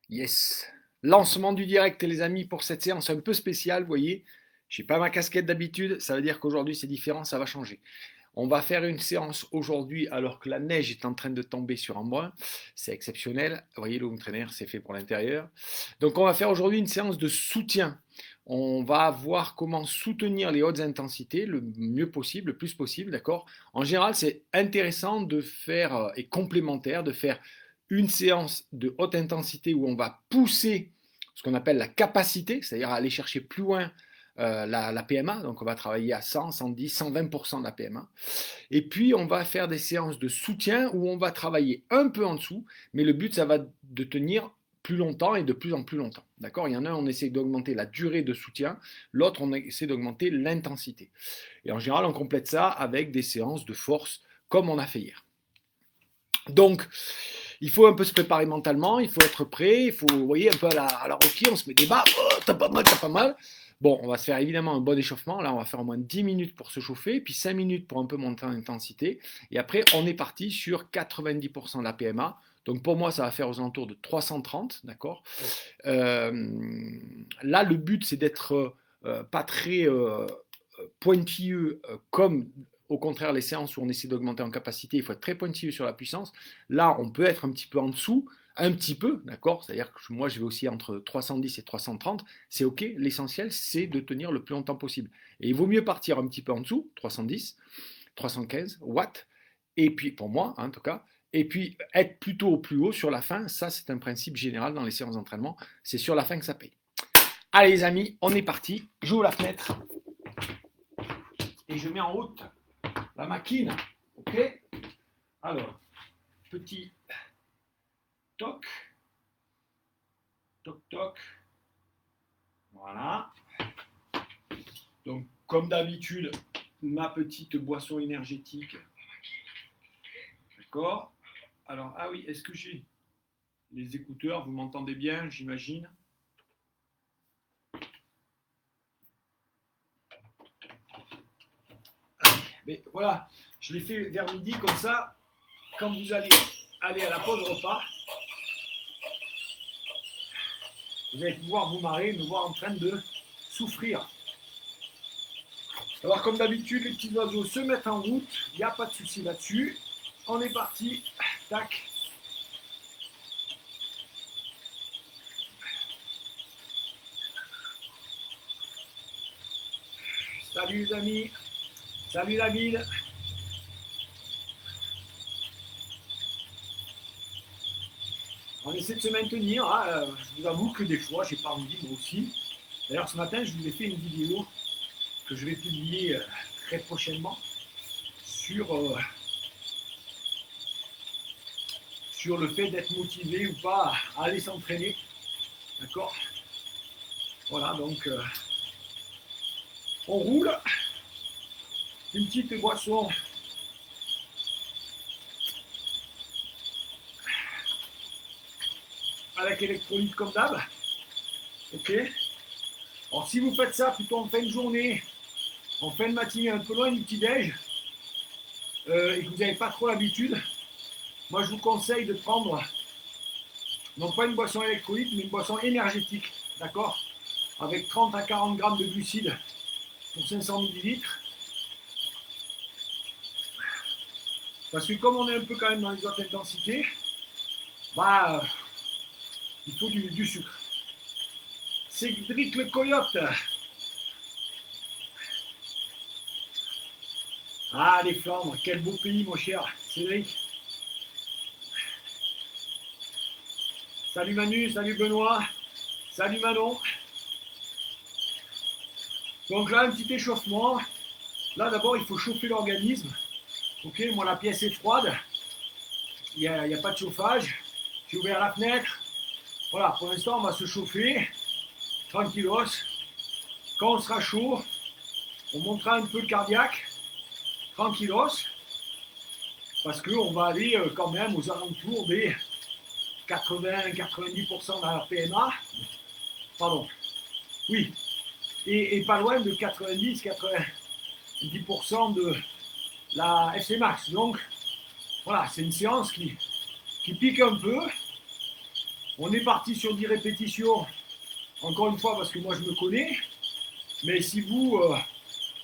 Yes. Lancement du direct, les amis, pour cette séance un peu spéciale. Vous voyez, je n'ai pas ma casquette d'habitude. Ça veut dire qu'aujourd'hui, c'est différent. Ça va changer. On va faire une séance aujourd'hui alors que la neige est en train de tomber sur Embrun. C'est exceptionnel. Vous voyez, le home trainer, c'est fait pour l'intérieur. Donc, on va faire aujourd'hui une séance de soutien. On va voir comment soutenir les hautes intensités le mieux possible, le plus possible, d'accord? En général, c'est intéressant de faire, et complémentaire, de faire une séance de haute intensité où on va pousser ce qu'on appelle la capacité, c'est-à-dire aller chercher plus loin la PMA, donc on va travailler à 100, 110, 120% de la PMA. Et puis on va faire des séances de soutien où on va travailler un peu en dessous, mais le but ça va de tenir plus longtemps et de plus en plus longtemps. D'accord? Il y en a un, on essaie d'augmenter la durée de soutien, l'autre, on essaie d'augmenter l'intensité. Et en général, on complète ça avec des séances de force comme on a fait hier. Donc, il faut un peu se préparer mentalement, il faut être prêt, il faut, vous voyez, un peu à la Rocky, on se met des bas, oh, t'as pas mal, t'as pas mal. Bon, on va se faire évidemment un bon échauffement. Là, on va faire au moins 10 minutes pour se chauffer, puis 5 minutes pour un peu monter en intensité. Et après, on est parti sur 90% de la PMA. Donc pour moi, ça va faire aux alentours de 330, d'accord. Là, le but, c'est d'être pas très pointilleux comme au contraire les séances où on essaie d'augmenter en capacité, il faut être très pointilleux sur la puissance. Là, on peut être un petit peu en dessous, un petit peu, d'accord? C'est-à-dire que moi, je vais aussi entre 310 et 330, c'est OK. L'essentiel, c'est de tenir le plus longtemps possible. Et il vaut mieux partir un petit peu en dessous, 310, 315 watts, et puis, pour moi, hein, en tout cas, et puis être plutôt au plus haut sur la fin, ça, c'est un principe général dans les séances d'entraînement, c'est sur la fin que ça paye. Allez, les amis, on est parti. J'ouvre la fenêtre et je mets en route la machine. OK? Alors, petit toc, toc, toc. Voilà. Donc, comme d'habitude, ma petite boisson énergétique. D'accord? Alors, ah oui, est-ce que j'ai les écouteurs? Vous m'entendez bien, j'imagine? Mais voilà, je l'ai fait vers midi, comme ça, quand vous allez aller à la pause repas, vous allez pouvoir vous marrer, me voir en train de souffrir. Alors comme d'habitude, les petits oiseaux se mettent en route, il n'y a pas de souci là-dessus. On est parti, tac. Salut les amis, salut la ville. On essaie de se maintenir, hein. Je vous avoue que des fois, j'ai pas envie, moi aussi. D'ailleurs, ce matin, je vous ai fait une vidéo que je vais publier très prochainement sur le fait d'être motivé ou pas à aller s'entraîner. D'accord? Voilà, donc on roule. Une petite boisson avec électrolyte comme d'hab. Ok? Alors si vous faites ça plutôt en fin de journée, en fin de matinée, un peu loin du petit-déj, et que vous n'avez pas trop l'habitude, moi je vous conseille de prendre non pas une boisson électrolyte, mais une boisson énergétique, d'accord? Avec 30 à 40 grammes de glucides pour 500 millilitres. Parce que comme on est un peu quand même dans les hautes intensités, bah, il faut du sucre. Cédric le coyote. Ah, les Flandres, quel beau pays, mon cher Cédric. Salut Manu, salut Benoît, salut Manon. Donc là, un petit échauffement. Là, d'abord, il faut chauffer l'organisme. Ok, moi, la pièce est froide. Il n'y a pas de chauffage. J'ai ouvert la fenêtre. Voilà, pour l'instant, on va se chauffer. Tranquillos. Quand on sera chaud, on montera un peu le cardiaque. Tranquillos. Parce qu'on va aller quand même aux alentours des 80-90% de la PMA. Pardon. Oui. Et pas loin de 90-90% de la FC Max. Donc, voilà, c'est une séance qui pique un peu. On est parti sur 10 répétitions. Encore une fois, parce que moi je me connais. Mais si vous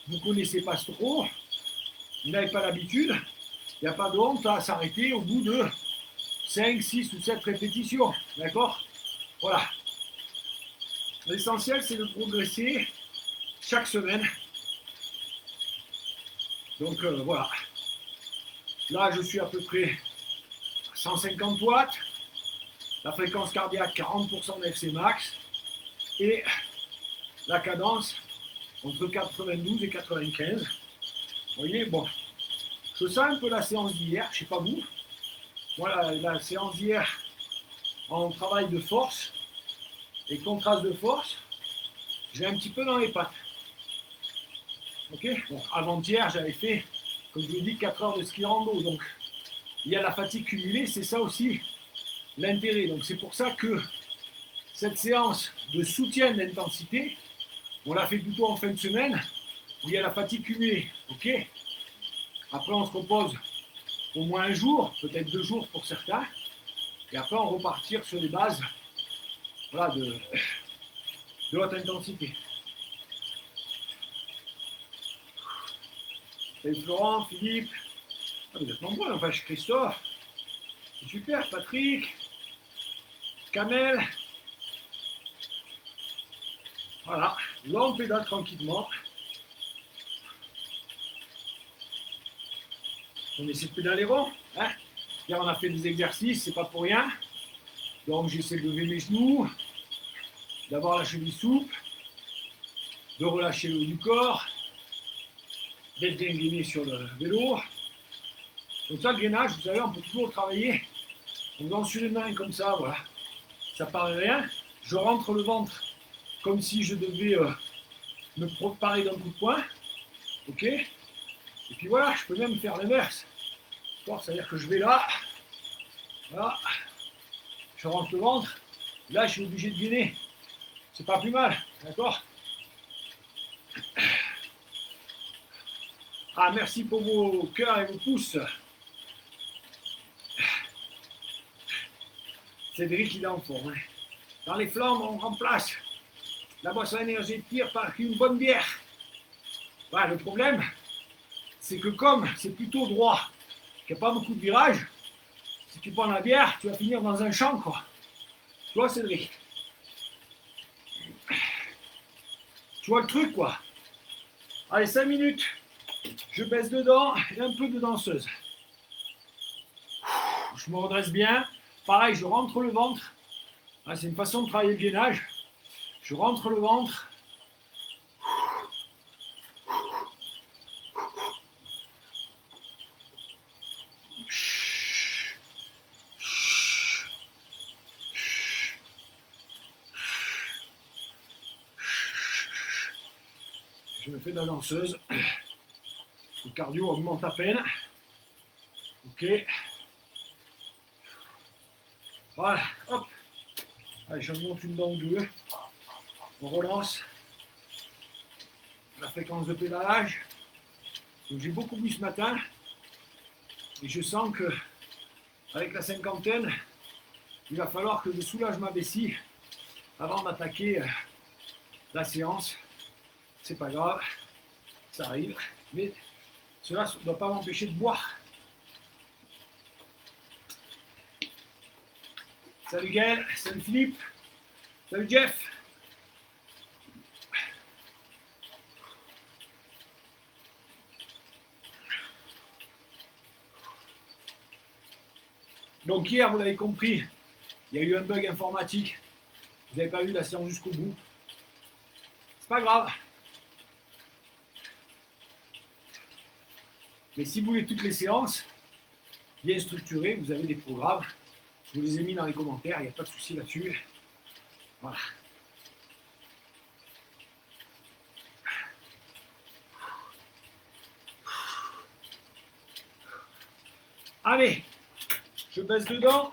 ne connaissez pas trop, vous n'avez pas l'habitude, il n'y a pas de honte à s'arrêter au bout de 5, 6 ou 7 répétitions. D'accord? Voilà. L'essentiel, c'est de progresser chaque semaine. Donc voilà. Là, je suis à peu près à 150 watts. La fréquence cardiaque, 40% d'FC max. Et la cadence, entre 92 et 95. Vous voyez, bon. Je sens un peu la séance d'hier, je ne sais pas vous. Voilà, la séance d'hier en travail de force et contraste de force, j'ai un petit peu dans les pattes. Ok, bon, avant-hier, j'avais fait, comme je vous dis, 4 heures de ski rando. Donc, il y a la fatigue cumulée, c'est ça aussi l'intérêt. Donc, c'est pour ça que cette séance de soutien d'intensité, on l'a fait plutôt en fin de semaine, où il y a la fatigue cumulée. Ok, après, on se repose au moins un jour, peut-être 2 jours pour certains. Et après, on repartir sur les bases voilà, de haute intensité. Salut Florent, Philippe. Ah, vous êtes nombreux, enfin, Christophe. C'est super, Patrick. Kamel. Voilà, là on pédale tranquillement. On essaie de pédaler rond. Hein. Hier, on a fait des exercices, c'est pas pour rien. Donc j'essaie de lever mes genoux, d'avoir la cheville souple, de relâcher le haut du corps, d'être bien gainé sur le vélo. Donc ça, le gainage, vous savez, on peut toujours travailler en faisant sur les mains comme ça, voilà. Ça paraît rien. Je rentre le ventre comme si je devais me préparer d'un coup de poing. Ok. Et puis voilà, je peux même faire l'inverse. C'est-à-dire que je vais là, voilà, je rentre le ventre, là je suis obligé de gainer. C'est pas plus mal, d'accord? Ah, merci pour vos cœurs et vos pouces. Cédric, il est en forme. Hein. Dans les flammes, on remplace la boisson énergétique par une bonne bière. Voilà, le problème, c'est que comme c'est plutôt droit, qu'il n'y a pas beaucoup de virages, si tu prends la bière, tu vas finir dans un champ, quoi. Tu vois, Cédric? Tu vois le truc, quoi. Allez, 5 minutes. Je baisse dedans et un peu de danseuse. Je me redresse bien. Pareil, je rentre le ventre. Ah, c'est une façon de travailler le gainage. Je rentre le ventre. Je me fais de la danseuse. Le cardio augmente à peine. Ok. Voilà, hop. Allez, je monte une dent ou deux. On relance la fréquence de pédalage. Donc j'ai beaucoup bu ce matin. Et je sens que avec la cinquantaine, il va falloir que je soulage ma vessie avant d'attaquer la séance. C'est pas grave, ça arrive. Mais cela ne doit pas m'empêcher de boire. Salut Gaël, salut Philippe, salut Jeff. Donc hier, vous l'avez compris, il y a eu un bug informatique. Vous n'avez pas eu la séance jusqu'au bout. C'est pas grave. Mais si vous voulez toutes les séances bien structurées, vous avez des programmes. Je vous les ai mis dans les commentaires, il n'y a pas de souci là-dessus. Voilà. Allez, je baisse dedans.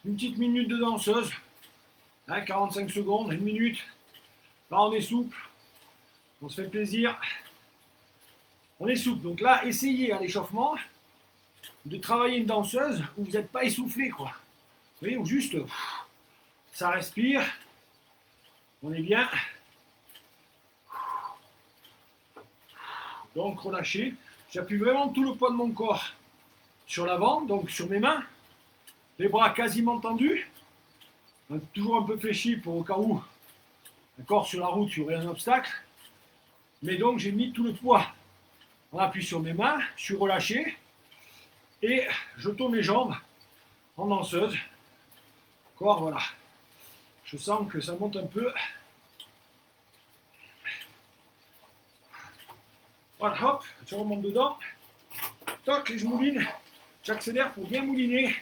Une petite minute de danseuse. Hein, 45 secondes, une minute. Là, on est souple. On se fait plaisir. On est souple. Donc là, essayez à l'échauffement de travailler une danseuse où vous n'êtes pas essoufflé, quoi. Vous voyez, ou juste Ça respire. On est bien. Donc relâché. J'appuie vraiment tout le poids de mon corps sur l'avant, donc sur mes mains. Les bras quasiment tendus. Toujours un peu fléchis pour au cas où, d'accord, sur la route, il y aurait un obstacle. Mais donc j'ai mis tout le poids. On appuie sur mes mains, je suis relâché. Et je tourne les jambes en danseuse. D'accord, voilà. Je sens que ça monte un peu. Voilà, hop, je remonte dedans. Toc, et je mouline. J'accélère pour bien mouliner.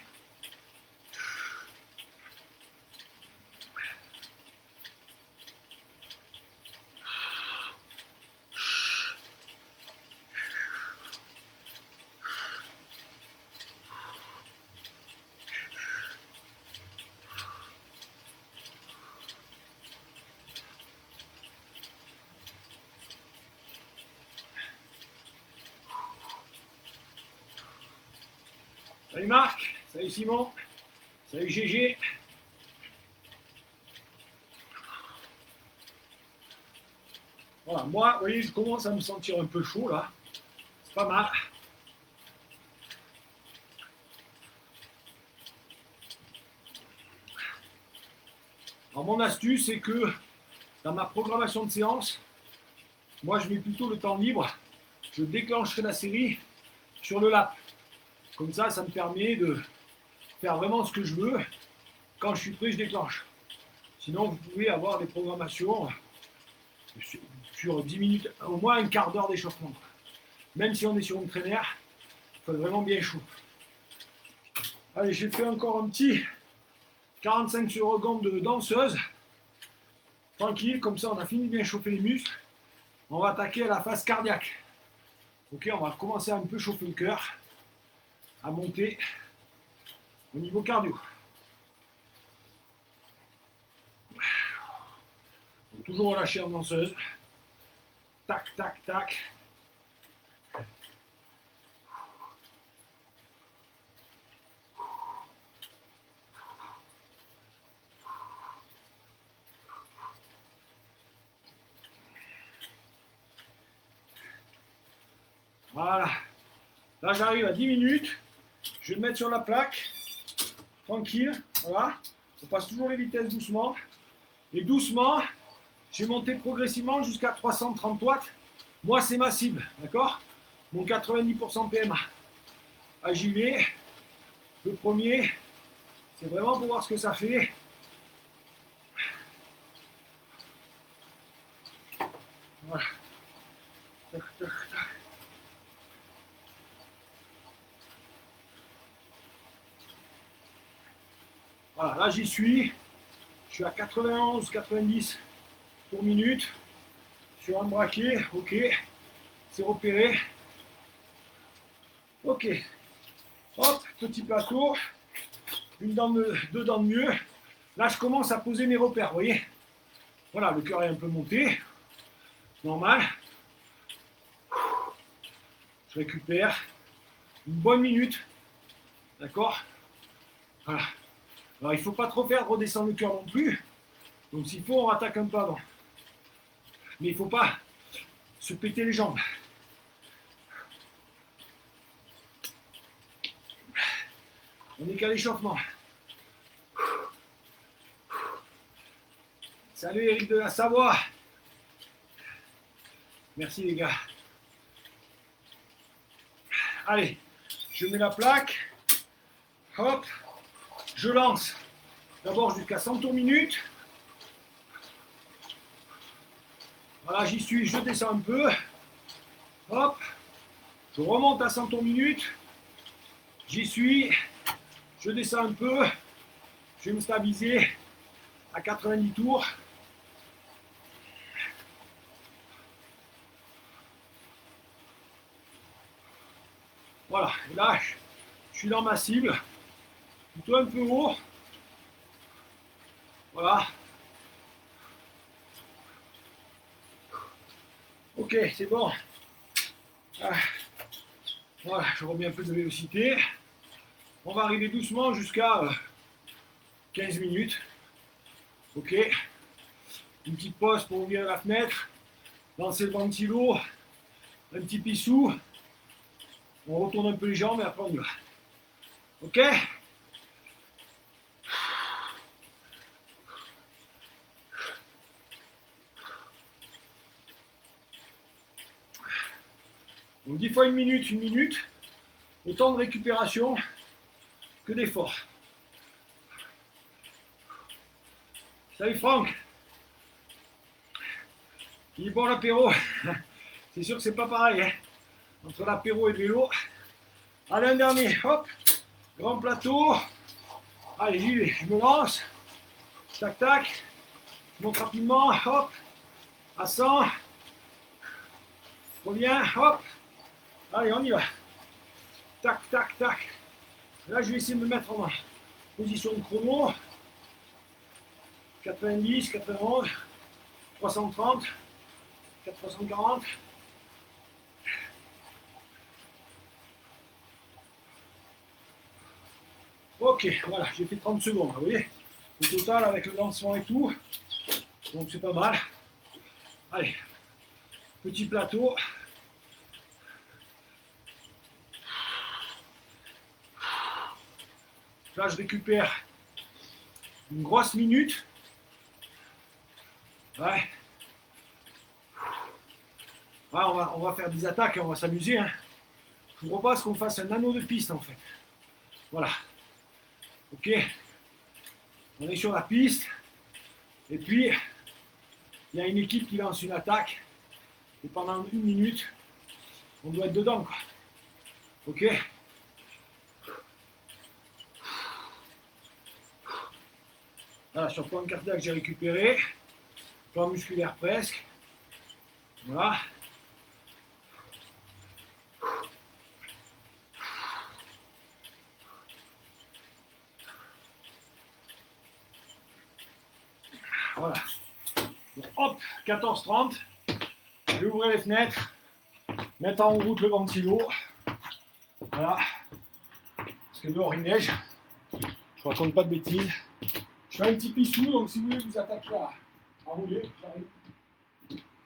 Salut Marc, salut Simon, salut GG. Voilà, moi, vous voyez, je commence à me sentir un peu chaud là. C'est pas mal. Alors mon astuce, c'est que dans ma programmation de séance, moi je mets plutôt le temps libre. Je déclencherai la série sur le lap. Comme ça me permet de faire vraiment ce que je veux. Quand je suis prêt, je déclenche. Sinon, vous pouvez avoir des programmations sur 10 minutes, au moins un quart d'heure d'échauffement. Même si on est sur une traînère, il faut être vraiment bien chaud. Allez, j'ai fait encore un petit 45 secondes de danseuse. Tranquille, comme ça on a fini de bien chauffer les muscles. On va attaquer à la phase cardiaque. Ok, on va commencer à un peu chauffer le cœur, à monter au niveau cardio. Donc, toujours relâcher en danseuse. Tac, tac, tac. Voilà. Là, j'arrive à 10 minutes. Je vais me mettre sur la plaque. Tranquille. Voilà. On passe toujours les vitesses doucement. Et doucement, je vais monter progressivement jusqu'à 330 watts. Moi, c'est ma cible. D'accord? Mon 90% PMA. Ah, j'y vais. Le premier, c'est vraiment pour voir ce que ça fait. Voilà. Tac, tac, tac. Voilà, là j'y suis. Je suis à 91, 90 pour minute. Sur un braquet, ok. C'est repéré. Ok. Hop, petit plateau. Deux dents de mieux. Là, je commence à poser mes repères, vous voyez. Voilà, le cœur est un peu monté. Normal. Je récupère une bonne minute. D'accord? Voilà. Alors, il ne faut pas trop faire redescendre le cœur non plus. Donc, s'il faut, on attaque un peu avant. Mais il ne faut pas se péter les jambes. On n'est qu'à l'échauffement. Salut Eric de la Savoie. Merci les gars. Allez, je mets la plaque. Hop. Je lance. D'abord jusqu'à 100 tours minute. Voilà, j'y suis, je descends un peu. Hop. Je remonte à 100 tours minute. J'y suis. Je descends un peu. Je vais me stabiliser à 90 tours. Voilà, et là, je suis dans ma cible. Plutôt un peu haut. Voilà. Ok, c'est bon. Voilà, je remets un peu de vélocité. On va arriver doucement jusqu'à 15 minutes. Ok. Une petite pause pour ouvrir la fenêtre. Lancer le ventilo. Un petit pissou. On retourne un peu les jambes et après on y va. Ok? Donc 10 fois une minute. Autant de récupération que d'effort. Salut Franck. Il est bon l'apéro. C'est sûr que c'est pas pareil. Hein. Entre l'apéro et le vélo. Allez, un dernier. Hop. Grand plateau. Allez, j'y vais. Je me lance. Tac, tac. Je monte rapidement. Hop. À 100. Reviens. Hop. Allez, on y va. Tac, tac, tac. Là, je vais essayer de me mettre en position de chrono. 90, 91, 330, 440. Ok, voilà, j'ai fait 30 secondes, vous voyez. Au total, avec le lancement et tout, donc c'est pas mal. Allez, petit plateau. Là, je récupère une grosse minute. Ouais. Ouais, on va faire des attaques et on va s'amuser. Hein. Je vous propose qu'on fasse un anneau de piste en fait. Voilà. Ok. On est sur la piste. Et puis, il y a une équipe qui lance une attaque. Et pendant 1 minute, on doit être dedans. Quoi. Ok. Voilà, sur le plan cardiaque, j'ai récupéré. Plan musculaire presque. Voilà. Voilà. Donc, hop, 14h30. Je vais ouvrir les fenêtres. Mettre en route le ventilo. Voilà. Parce que dehors il neige. Je raconte pas de bêtises. Je fais un petit pissou, donc si vous voulez vous attaquer à rouler, j'arrive.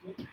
Okay.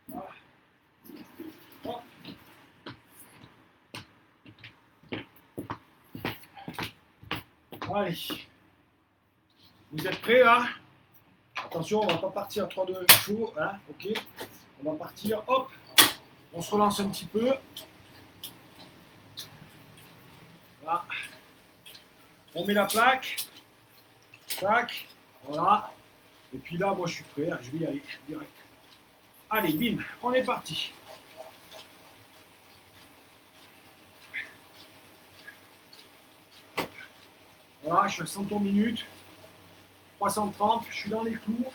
Voilà. Allez. Vous êtes prêts là? Attention, on ne va pas partir 3-2 chaud. Hein, ok. On va partir, hop. On se relance un petit peu. Voilà. On met la plaque. Tac. Voilà. Et puis là, moi je suis prêt. Je vais y aller direct. Allez, bim. On est parti. Voilà, je suis à 100 tours minute. 330. Je suis dans les clous.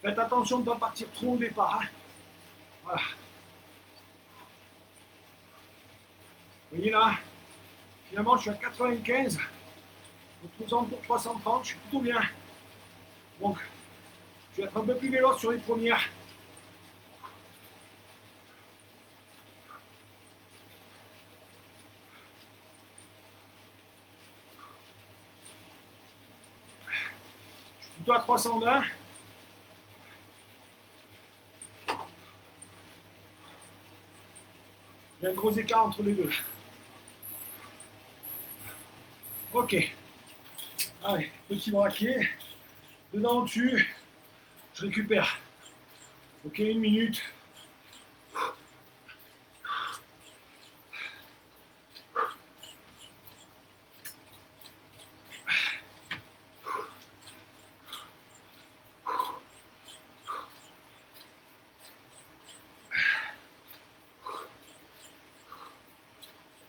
Faites attention de ne pas partir trop au départ. Hein. Voilà. Vous voyez là, finalement je suis à 95. Aux pour 330, je suis plutôt bien. Donc, je vais être un peu plus véloce sur les premières. Je suis plutôt à 320. Il y a un gros écart entre les deux. Ok. Allez, petit braquet. Dedans au-dessus. Je récupère. Ok, 1 minute.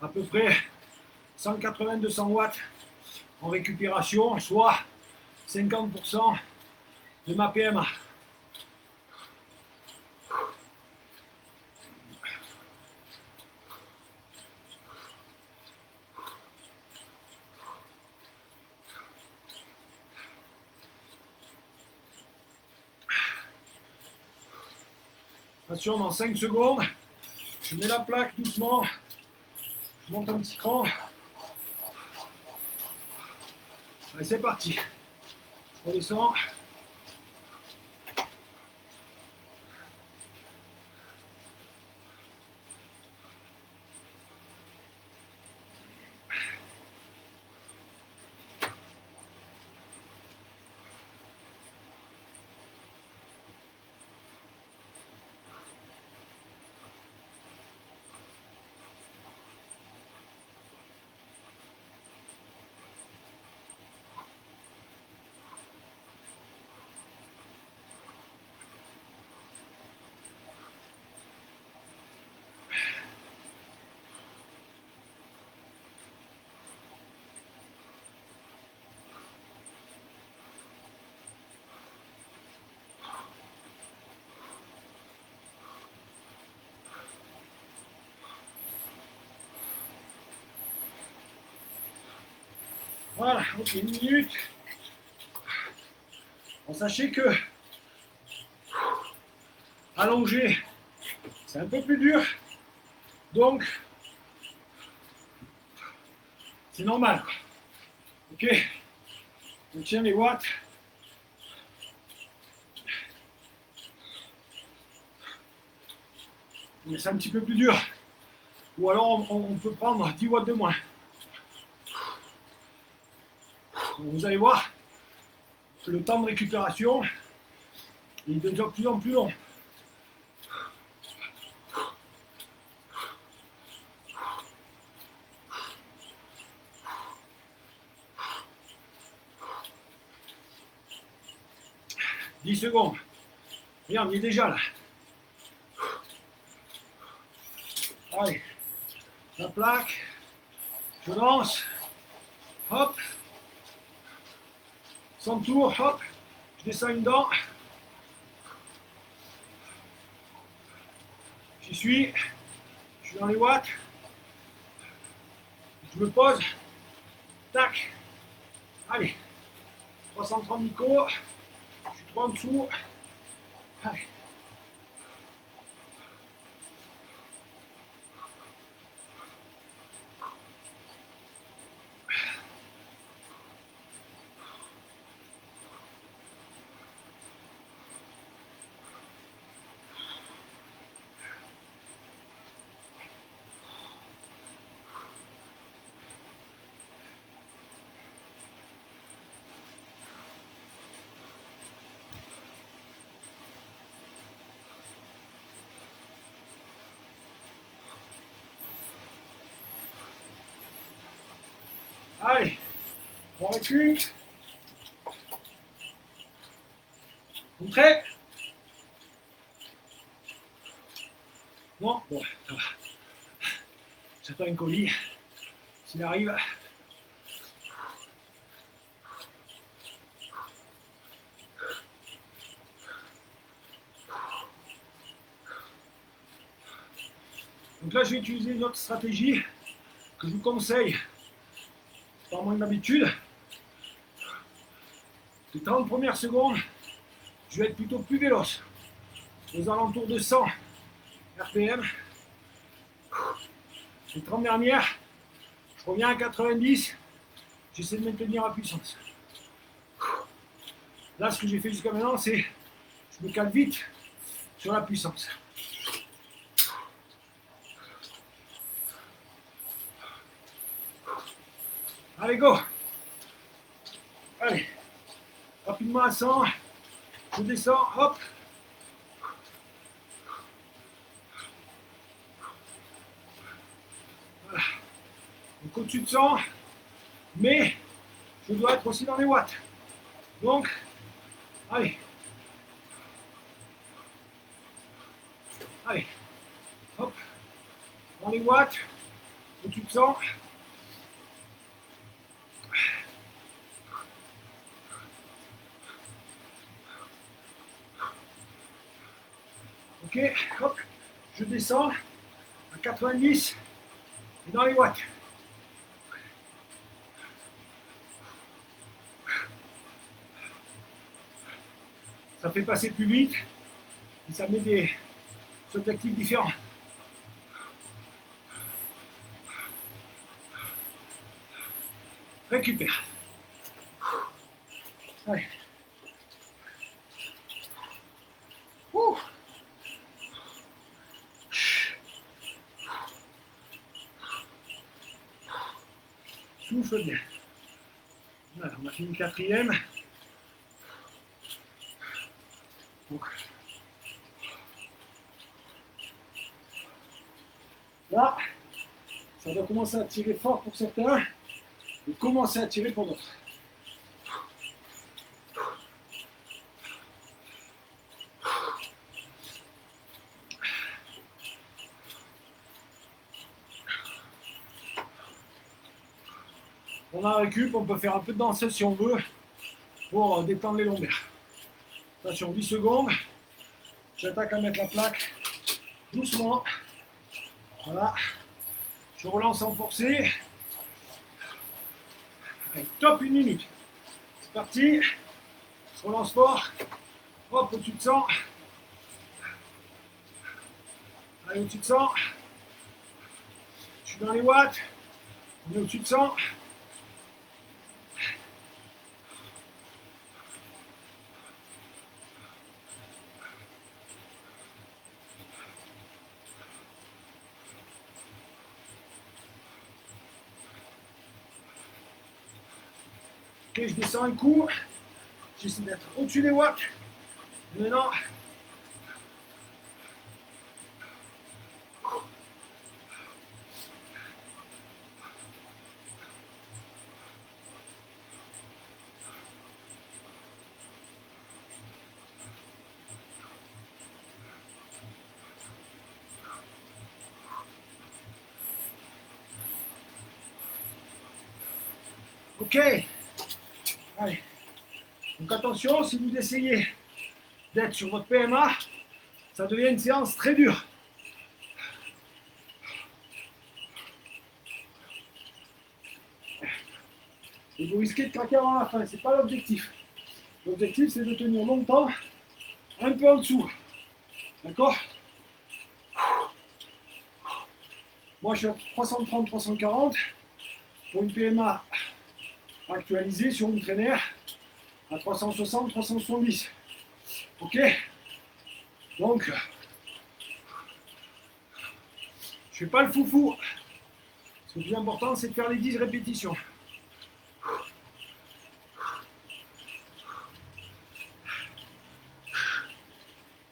à peu près 180-200 watts en récupération, soit 50% de ma PMA. Attention, dans 5 secondes, je mets la plaque doucement, je monte un petit cran. Allez, c'est parti. Je redescends. Voilà, ok, 1 minute. Bon, sachez que allongé, c'est un peu plus dur. Donc, c'est normal. Ok, on tient les watts. Mais c'est un petit peu plus dur. Ou alors on peut prendre 10 watts de moins. Donc, vous allez voir que le temps de récupération il devient de plus en plus long. « 10 secondes. Regarde, il est déjà là. Allez, la plaque, je lance, hop, son tour, hop, je descends une dent, j'y suis, je suis dans les watts, je me pose, tac, allez, 330 micros, je suis trop en dessous, allez. Allez, on recule. Montrez. Non, bon, ça va. J'attends un colis. S'il arrive. Donc là, je vais utiliser une autre stratégie que je vous conseille, pas moins d'habitude. Les 30 premières secondes, je vais être plutôt plus véloce, aux alentours de 100 RPM. Les 30 dernières, je reviens à 90, j'essaie de maintenir la puissance. Là, ce que j'ai fait jusqu'à maintenant, c'est je me cale vite sur la puissance. Allez, go! Allez, rapidement à 100, je descends, hop! Voilà. Donc au-dessus de 100, mais je dois être aussi dans les watts. Donc, allez. Allez, hop, dans les watts, Au-dessus de 100. Ok, hop, je descends à 90 et dans les watts. Ça fait passer plus vite et ça met des objectifs différents. Récupère. Allez. Ouh. Souffle bien. Voilà, on a fini le quatrième. Donc, là, ça doit commencer à tirer fort pour certains et commencer à tirer pour d'autres. On a un récup, on peut faire un peu de danseuse si on veut pour détendre les lombaires. Attention, 10 secondes. J'attaque à mettre la plaque doucement. Voilà. Je relance sans forcer. Allez, top, 1 minute. C'est parti. Je relance fort. Hop, au-dessus de 100. Allez, au-dessus de 100. Je suis dans les watts. On est au-dessus de 100. Ok, je descends un coup. J'essaie d'être au-dessus des watts. Maintenant, ok. Allez. Donc attention, si vous essayez d'être sur votre PMA, ça devient une séance très dure. Et vous risquez de craquer avant la fin, c'est pas l'objectif. L'objectif, c'est de tenir longtemps, un peu en dessous. D'accord? Moi, je suis à 330, 340 pour une PMA actualisée sur une traînère à 360, 370. Ok? Donc, je fais pas le foufou. Le plus important, c'est de faire les 10 répétitions.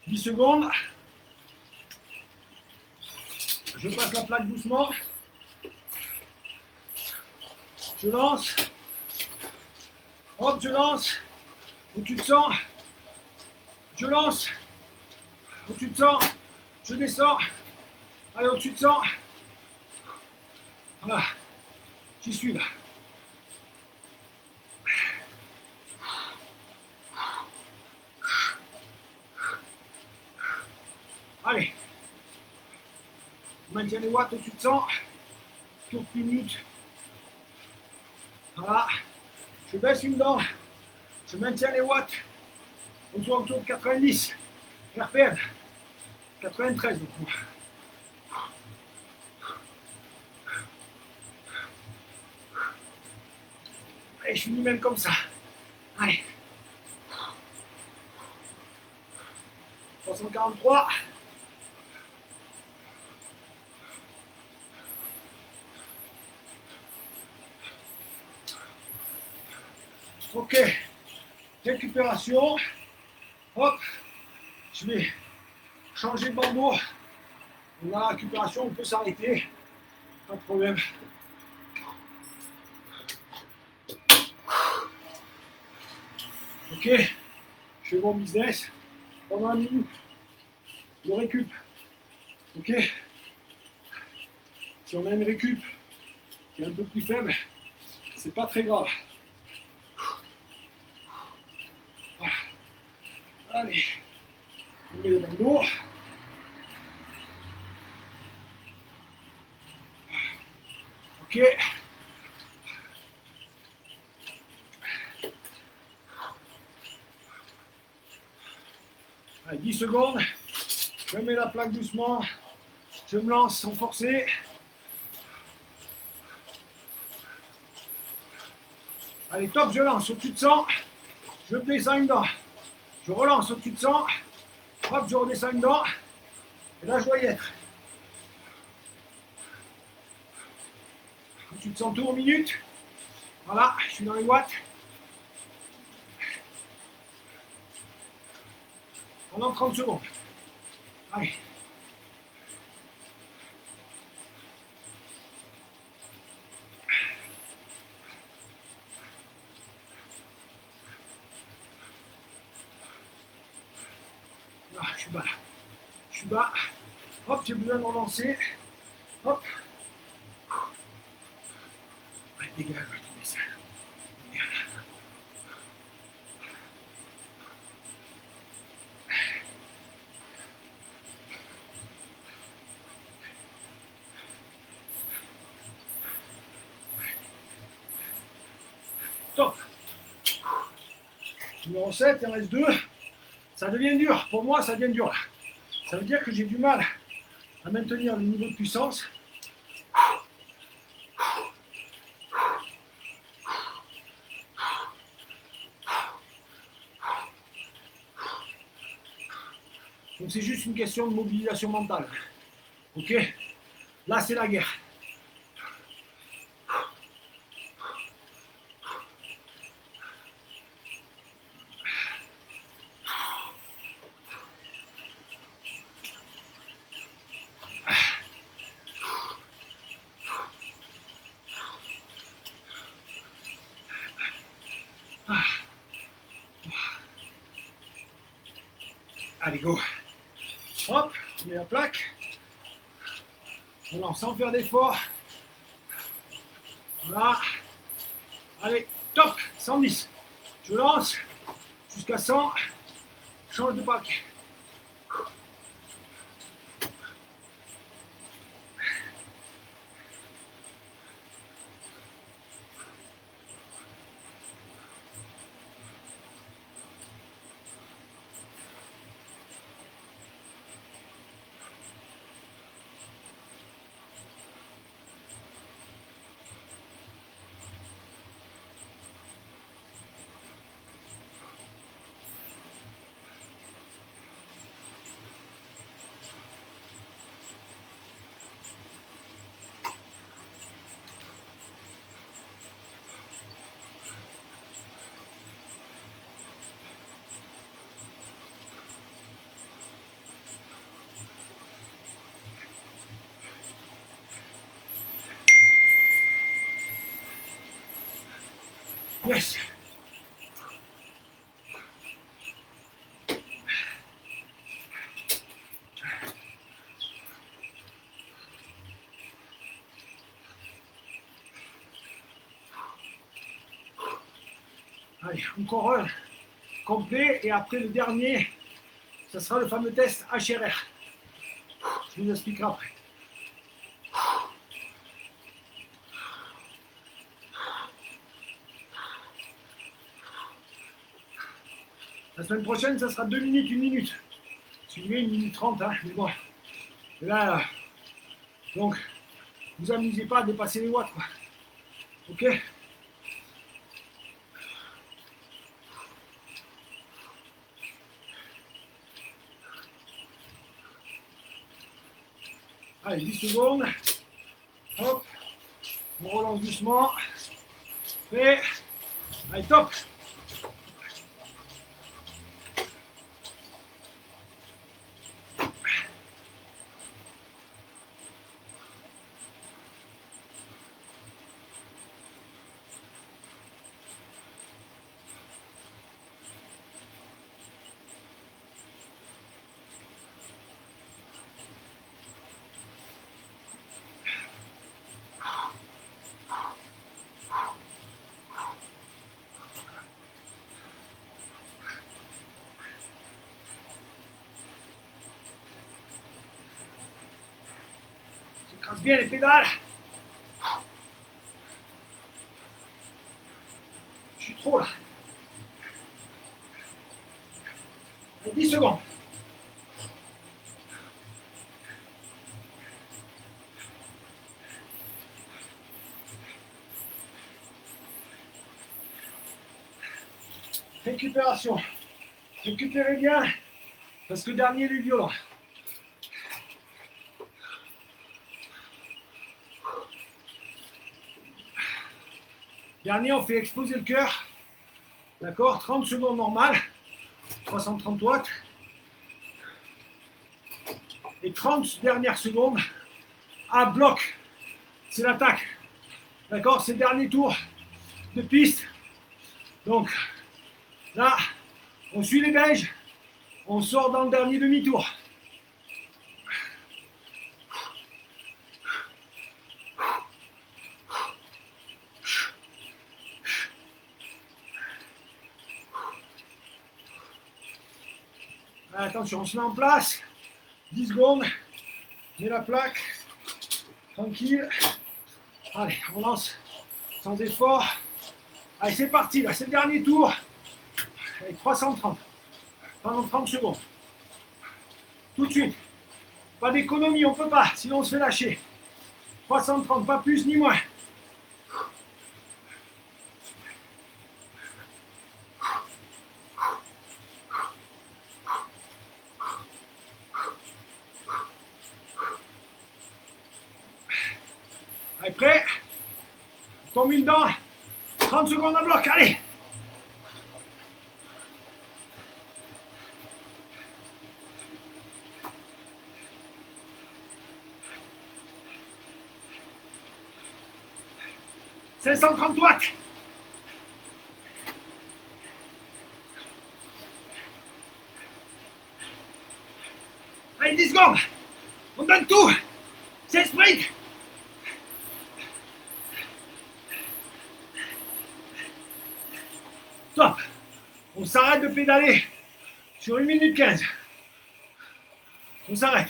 « 10 secondes. Je passe la plaque doucement. Je lance. Hop, je lance. Au-dessus de 100. Je lance. Au-dessus de 100. Je descends. Allez, au-dessus de 100. Voilà. J'y suis là. Allez. Je maintiens les watts au-dessus de 100. Tour minute. Voilà. Je baisse une dent. Je maintiens les watts. Autour de 90. RPM. 93 donc. Et je finis même comme ça. Allez. 343. Ok. Récupération. Hop. Je vais changer de bandeau. La récupération, on peut s'arrêter. Pas de problème. Ok. Je fais mon business pendant 1 minute. Je récup. Ok. Si on a une récup qui est un peu plus faible, c'est pas très grave. Voilà. Allez, on met dans le dos. Ok. Allez, 10 secondes. Je mets la plaque doucement. Je me lance sans forcer. Allez, top, je lance au-dessus de 100. Je descends dedans. Je relance au-dessus de 100. Hop, je redescends dedans. Et là, je dois y être. Au-dessus de 100 tours minute. Voilà, je suis dans les watts. Pendant 30 secondes. Allez. Là, je suis bas là. Je suis bas. Hop, j'ai besoin de relancer. Hop. Ouais, dégage, je vais trouver ça. Top. Numéro 7, il en reste 2. Ça devient dur. Pour moi, ça devient dur là. Ça veut dire que j'ai du mal à maintenir le niveau de puissance. Donc c'est juste une question de mobilisation mentale. Ok? Là, c'est la guerre. Allez, go. Hop, on met la plaque. On lance sans faire d'effort. Voilà. Allez, top, 110. Je lance jusqu'à 100. Change de plaque. Yes. Allez, encore un complet et après le dernier, ce sera le fameux test HRR. Je vous expliquerai après. La semaine prochaine, ça sera 2 minutes, 1 minute. Si vous voulez, 1 minute 30, hein, mais bon. Et là, donc, vous amusez pas à dépasser les watts, quoi. Ok? Allez, 10 secondes. Hop. On relance doucement. Prêt. Allez, top. bien les pédales. Je suis trop là. 10 secondes. Récupération. Récupérez bien, parce que le dernier il est violent. Dernier, on fait exploser le cœur. D'accord, 30 secondes normales. 330 watts. Et 30 dernières secondes à bloc. C'est l'attaque. D'accord, c'est le dernier tour de piste. Donc, là, on suit les Belges. On sort dans le dernier demi-tour. Attention, on se met en place. 10 secondes. Mets la plaque. Tranquille. Allez, on lance sans effort. Allez, c'est parti. Là, c'est le dernier tour. Avec 330. Pendant 30 secondes. Tout de suite. Pas d'économie, on ne peut pas. Sinon, on se fait lâcher. 330, pas plus ni moins. Allez, prêt? Tombe une dent. 30 secondes à bloc, allez! « 530 watts. Allez, 10 secondes. On donne tout. C'est sprint. Top. On s'arrête de pédaler sur 1 minute 15. On s'arrête.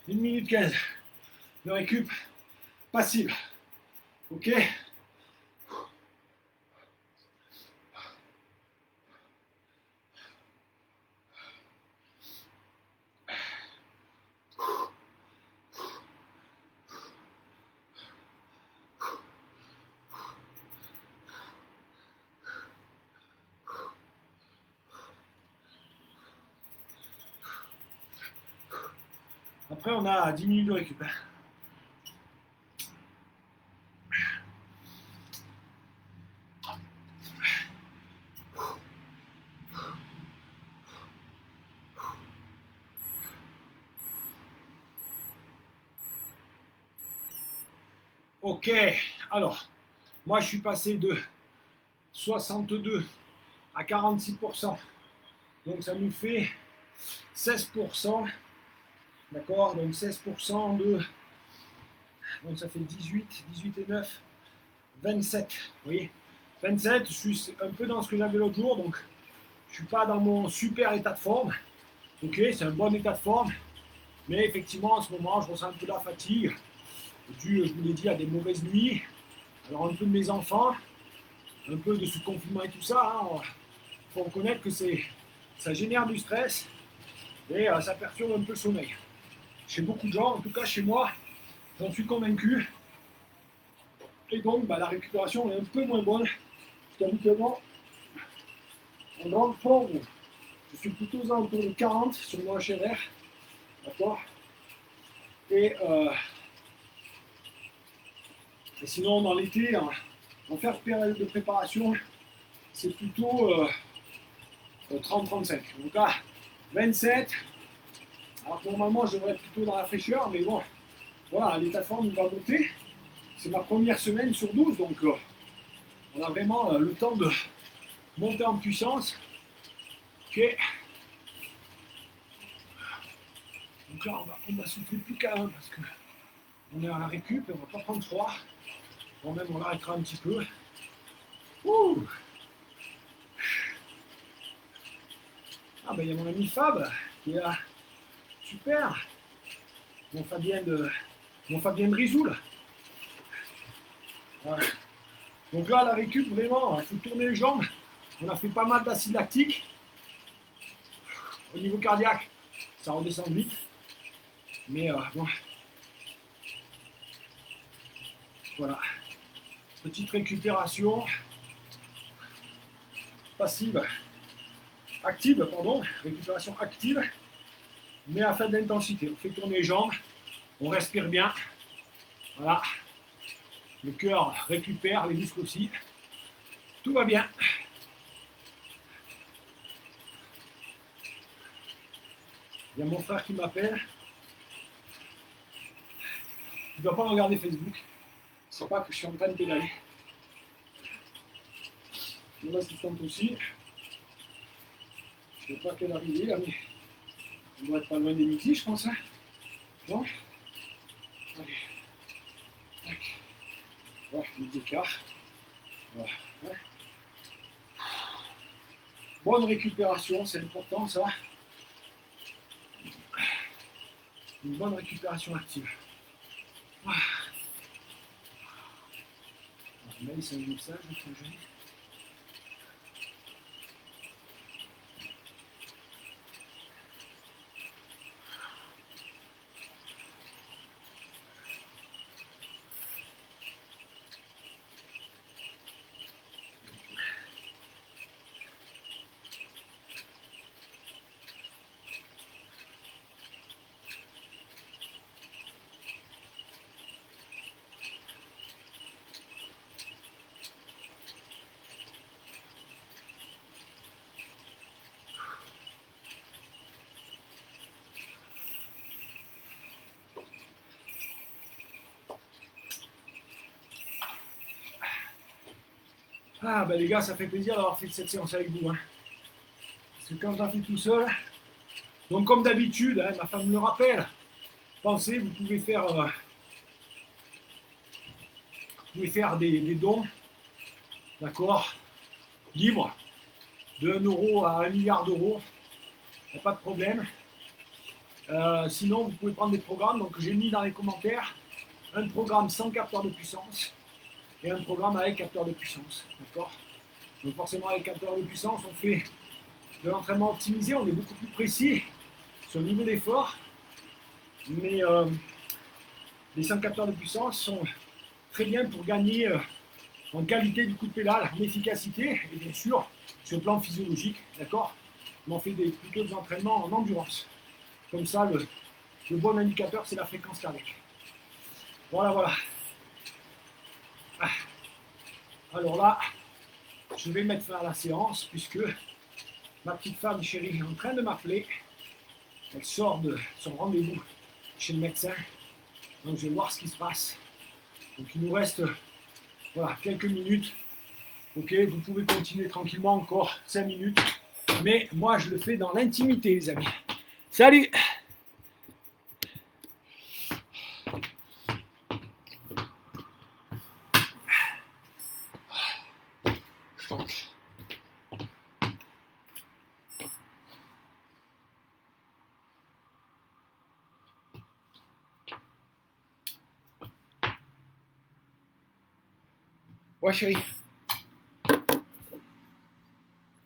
Une minute 15 de récup passive. Ok? Après, on a 10 minutes de récup. Ok, alors, moi je suis passé de 62 à 46%. Donc ça nous fait 16%. D'accord, donc 16% de... Donc ça fait 18, 18 et 9, 27. Vous voyez, 27, je suis un peu dans ce que j'avais l'autre jour, donc je ne suis pas dans mon super état de forme. Ok, c'est un bon état de forme, mais effectivement en ce moment je ressens un peu la fatigue, dû, je vous l'ai dit, à des mauvaises nuits. Alors un peu de mes enfants, un peu de ce confinement et tout ça, il faut reconnaître que ça génère du stress et ça perturbe un peu le sommeil. Chez beaucoup de gens, en tout cas chez moi, j'en suis convaincu. Et donc la récupération est un peu moins bonne, parce qu'habituellement, en grande forme, je suis plutôt aux alentours de 40 sur mon HRR. D'accord? Et sinon, dans l'été, en faire période de préparation, c'est plutôt 30-35. Donc là, 27. Alors normalement, je devrais être plutôt dans la fraîcheur, mais bon, voilà, l'état de forme va monter. C'est ma première semaine sur 12, donc on a vraiment le temps de monter en puissance. Ok. Donc là, on va souffler plus qu'un parce qu'on est à la récup et on va pas prendre froid. Bon, même on l'arrêtera un petit peu. Ouh. Ah ben il y a mon ami Fab qui est là. Super. Mon Fabien de Risoul. Voilà. Donc là, la récup, vraiment, il faut tourner les jambes. On a fait pas mal d'acide lactique. Au niveau cardiaque, ça redescend vite. Mais bon. Voilà. Petite récupération passive. Active, pardon. Récupération active. Mais à faible intensité. On fait tourner les jambes. On respire bien. Voilà. Le cœur récupère, les muscles aussi. Tout va bien. Il y a mon frère qui m'appelle. Il ne doit pas regarder Facebook. Il ne sait pas que je suis en train de pédaler. Mon assistante aussi. Je ne sais pas quelle heure il est là, mais on doit être pas loin des midi, je pense. Hein. Bon. Allez. Tac. Voilà, midi et quart. Voilà. Ouais. Bonne récupération, c'est important ça. Une bonne récupération active. Ah. Même c'est un message, c'est joli. Ah ben les gars, ça fait plaisir d'avoir fait cette séance avec vous. Hein. Parce que quand j'en fais tout seul, donc comme d'habitude, hein, ma femme me le rappelle, pensez, vous pouvez faire des dons, d'accord, libres, de 1 euro à 1 milliard d'euros, il n'y a pas de problème. Sinon, vous pouvez prendre des programmes, donc j'ai mis dans les commentaires un programme sans capteur de puissance et un programme avec capteur de puissance, d'accord. Donc forcément avec capteur de puissance, on fait de l'entraînement optimisé, on est beaucoup plus précis sur le niveau d'effort, mais les 100 capteurs de puissance sont très bien pour gagner en qualité du coup de pédale, en efficacité, et bien sûr, sur le plan physiologique, d'accord. On fait plutôt des entraînements en endurance. Comme ça, le bon indicateur, c'est la fréquence cardiaque. Voilà, voilà. Alors là, je vais mettre fin à la séance, puisque ma petite femme chérie est en train de m'appeler. Elle sort de son rendez-vous chez le médecin. Donc je vais voir ce qui se passe. Donc il nous reste voilà, quelques minutes. Ok, vous pouvez continuer tranquillement encore 5 minutes. Mais moi je le fais dans l'intimité les amis. Salut! Ouais chérie.